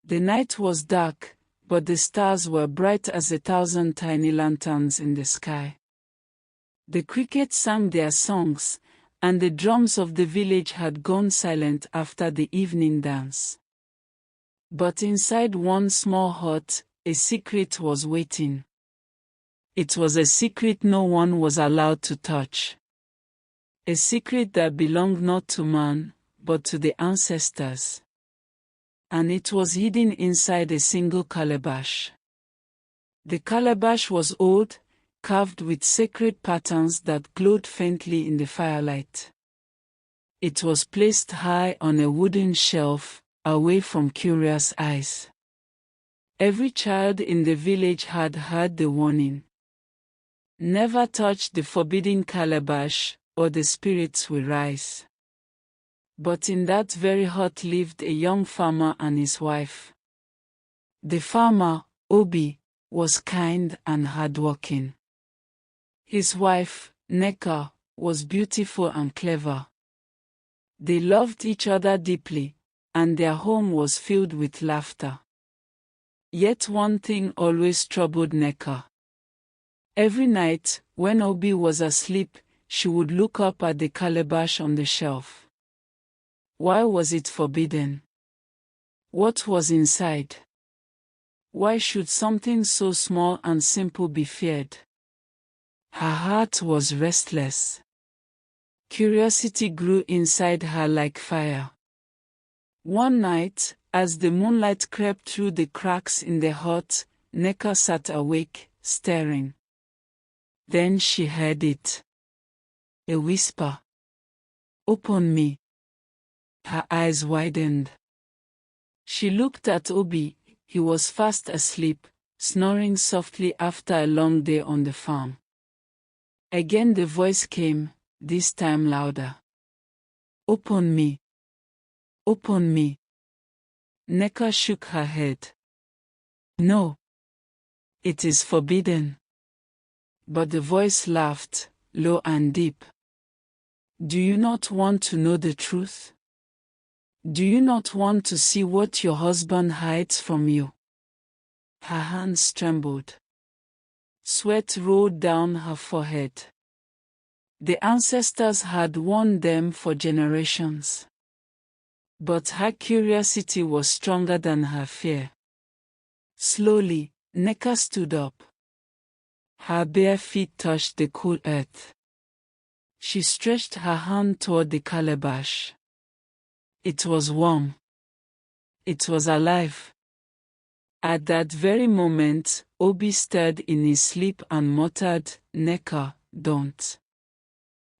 The night was dark, but the stars were bright as 1,000 tiny lanterns in the sky. The crickets sang their songs, and the drums of the village had gone silent after the evening dance. But inside one small hut, a secret was waiting. It was a secret no one was allowed to touch. A secret that belonged not to man, but to the ancestors. And it was hidden inside a single calabash. The calabash was old, carved with sacred patterns that glowed faintly in the firelight. It was placed high on a wooden shelf, away from curious eyes. Every child in the village had heard the warning. Never touch the forbidden calabash, or the spirits will rise. But in that very hut lived a young farmer and his wife. The farmer, Obi, was kind and hardworking. His wife, Neka, was beautiful and clever. They loved each other deeply, and their home was filled with laughter. Yet one thing always troubled Neka. Every night, when Obi was asleep, she would look up at the calabash on the shelf. Why was it forbidden? What was inside? Why should something so small and simple be feared? Her heart was restless. Curiosity grew inside her like fire. One night, as the moonlight crept through the cracks in the hut, Neka sat awake, staring. Then she heard it. A whisper. "Open me." Her eyes widened. She looked at Obi. He was fast asleep, snoring softly after a long day on the farm. Again the voice came, this time louder. "Open me. Open me." Neka shook her head. "No. It is forbidden." But the voice laughed, low and deep. "Do you not want to know the truth? Do you not want to see what your husband hides from you?" Her hands trembled. Sweat rolled down her forehead. The ancestors had warned them for generations. But her curiosity was stronger than her fear. Slowly, Neka stood up. Her bare feet touched the cool earth. She stretched her hand toward the calabash. It was warm. It was alive. At that very moment, Obi stirred in his sleep and muttered, "Neka, don't."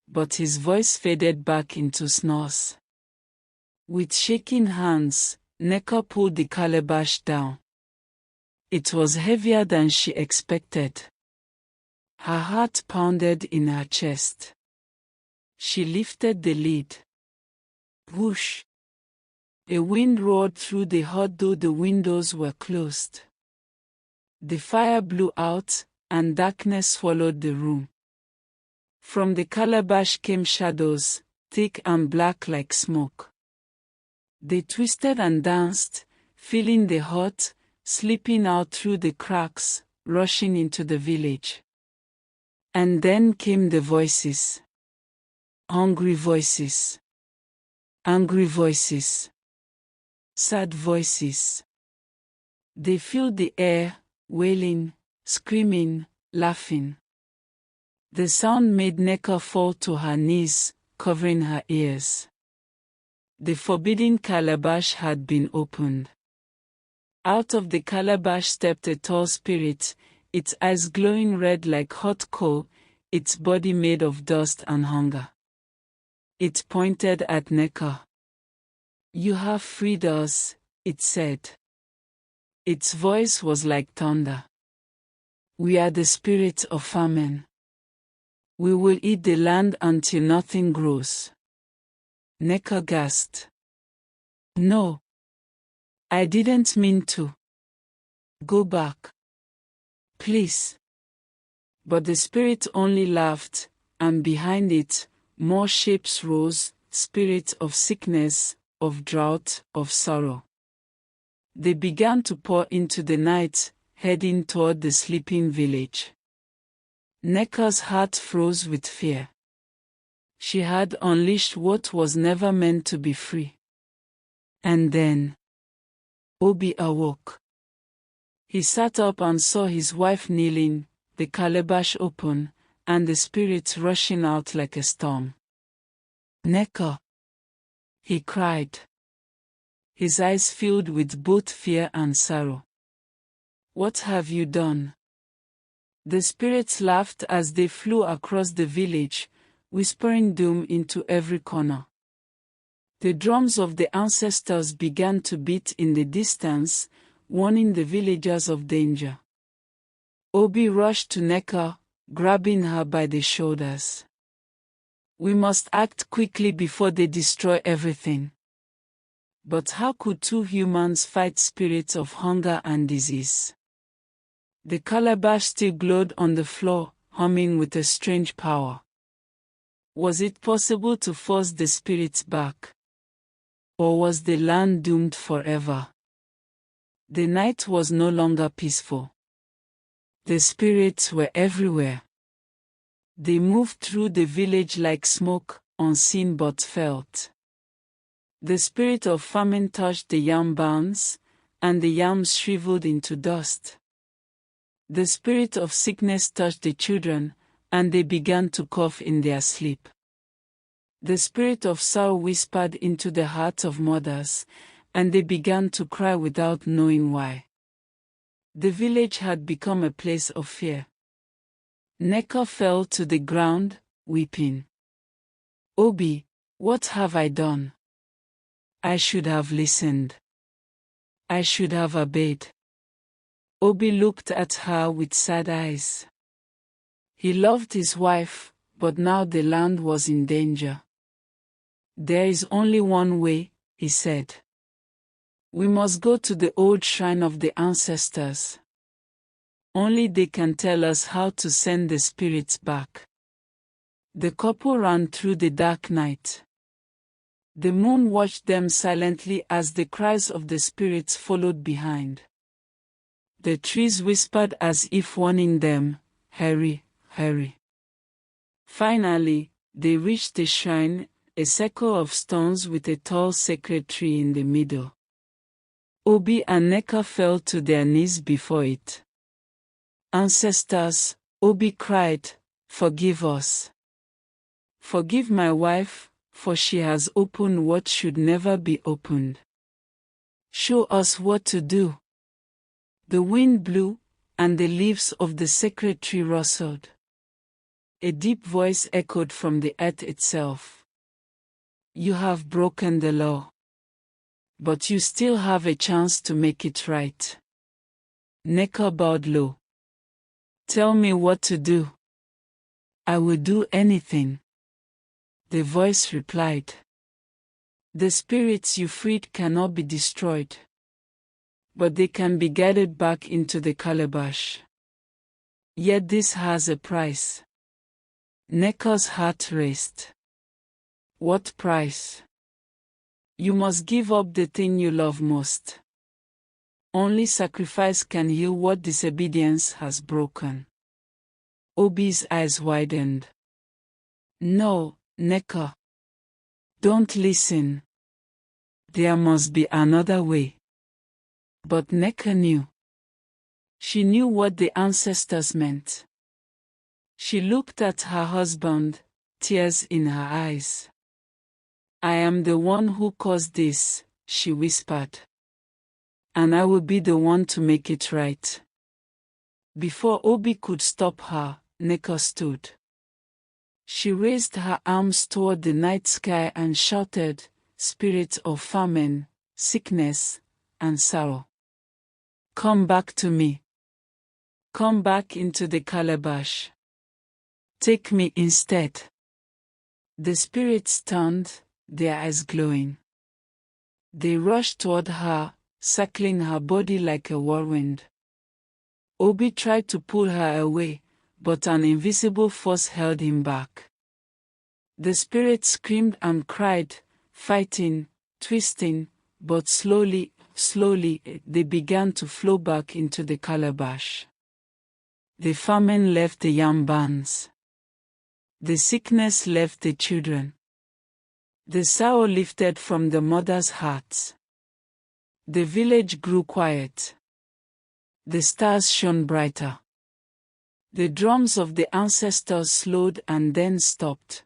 But his voice faded back into snores. With shaking hands, Neka pulled the calabash down. It was heavier than she expected. Her heart pounded in her chest. She lifted the lid. Whoosh! A wind roared through the hut though the windows were closed. The fire blew out, and darkness swallowed the room. From the calabash came shadows, thick and black like smoke. They twisted and danced, filling the hut, slipping out through the cracks, rushing into the village. And then came the voices. Hungry voices. Angry voices. Sad voices. They filled the air, wailing, screaming, laughing. The sound made Neka fall to her knees, covering her ears. The forbidden calabash had been opened. Out of the calabash stepped a tall spirit, its eyes glowing red like hot coal, its body made of dust and hunger. It pointed at Neka. "You have freed us," it said. Its voice was like thunder. "We are the spirit of famine. We will eat the land until nothing grows." Neka gasped. "No. I didn't mean to. Go back. Please." But the spirit only laughed, and behind it, more shapes rose, spirits of sickness, of drought, of sorrow. They began to pour into the night, heading toward the sleeping village. Neka's heart froze with fear. She had unleashed what was never meant to be free. And then Obi awoke. He sat up and saw his wife kneeling, the calabash open, and the spirits rushing out like a storm. Neka! He cried. His eyes filled with both fear and sorrow. What have you done? The spirits laughed as they flew across the village, whispering doom into every corner. The drums of the ancestors began to beat in the distance, warning the villagers of danger. Obi rushed to Neka, grabbing her by the shoulders. We must act quickly before they destroy everything. But how could two humans fight spirits of hunger and disease? The calabash still glowed on the floor, humming with a strange power. Was it possible to force the spirits back? Or was the land doomed forever? The night was no longer peaceful. The spirits were everywhere. They moved through the village like smoke, unseen but felt. The spirit of famine touched the yam barns, and the yams shriveled into dust. The spirit of sickness touched the children, and they began to cough in their sleep. The spirit of sorrow whispered into the hearts of mothers, and they began to cry without knowing why. The village had become a place of fear. Neka fell to the ground, weeping. Obi, what have I done? I should have listened. I should have obeyed. Obi looked at her with sad eyes. He loved his wife, but now the land was in danger. There is only one way, he said. We must go to the old shrine of the ancestors. Only they can tell us how to send the spirits back. The couple ran through the dark night. The moon watched them silently as the cries of the spirits followed behind. The trees whispered as if warning them, "Hurry, hurry." Finally, they reached the shrine, a circle of stones with a tall sacred tree in the middle. Obi and Neka fell to their knees before it. "Ancestors," Obi cried, "forgive us. Forgive my wife, for she has opened what should never be opened. Show us what to do." The wind blew, and the leaves of the sacred tree rustled. A deep voice echoed from the earth itself. "You have broken the law. But you still have a chance to make it right." Neka bowed low. "Tell me what to do. I will do anything." The voice replied. "The spirits you freed cannot be destroyed, but they can be guided back into the calabash. Yet this has a price." Neka's heart raced. "What price?" "You must give up the thing you love most. Only sacrifice can heal what disobedience has broken." Obi's eyes widened. "No, Neka. Don't listen. There must be another way." But Neka knew. She knew what the ancestors meant. She looked at her husband, tears in her eyes. "I am the one who caused this," she whispered. "And I will be the one to make it right." Before Obi could stop her, Neka stood. She raised her arms toward the night sky and shouted, "Spirits of famine, sickness, and sorrow, come back to me. Come back into the calabash. Take me instead." The spirits turned, their eyes glowing. They rushed toward her, circling her body like a whirlwind. Obi tried to pull her away, but an invisible force held him back. The spirits screamed and cried, fighting, twisting, but slowly, Slowly, they began to flow back into the calabash. The famine left the young barns. The sickness left the children. The sorrow lifted from the mothers' hearts. The village grew quiet. The stars shone brighter. The drums of the ancestors slowed and then stopped.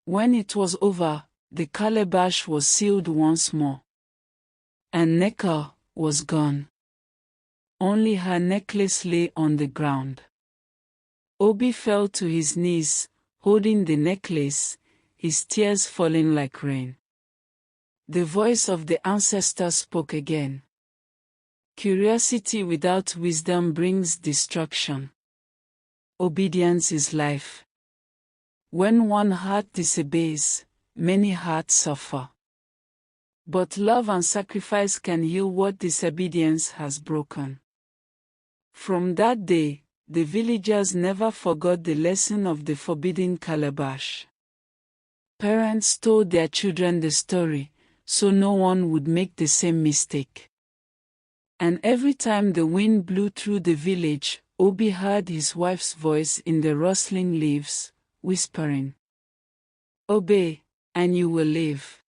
When it was over, the calabash was sealed once more. And Necker was gone. Only her necklace lay on the ground. Obi fell to his knees, holding the necklace, his tears falling like rain. The voice of the ancestor spoke again. Curiosity without wisdom brings destruction. Obedience is life. When one heart disobeys, many hearts suffer. But love and sacrifice can heal what disobedience has broken. From that day, the villagers never forgot the lesson of the Forbidden Calabash. Parents told their children the story, so no one would make the same mistake. And every time the wind blew through the village, Obi heard his wife's voice in the rustling leaves, whispering, "Obey, and you will live."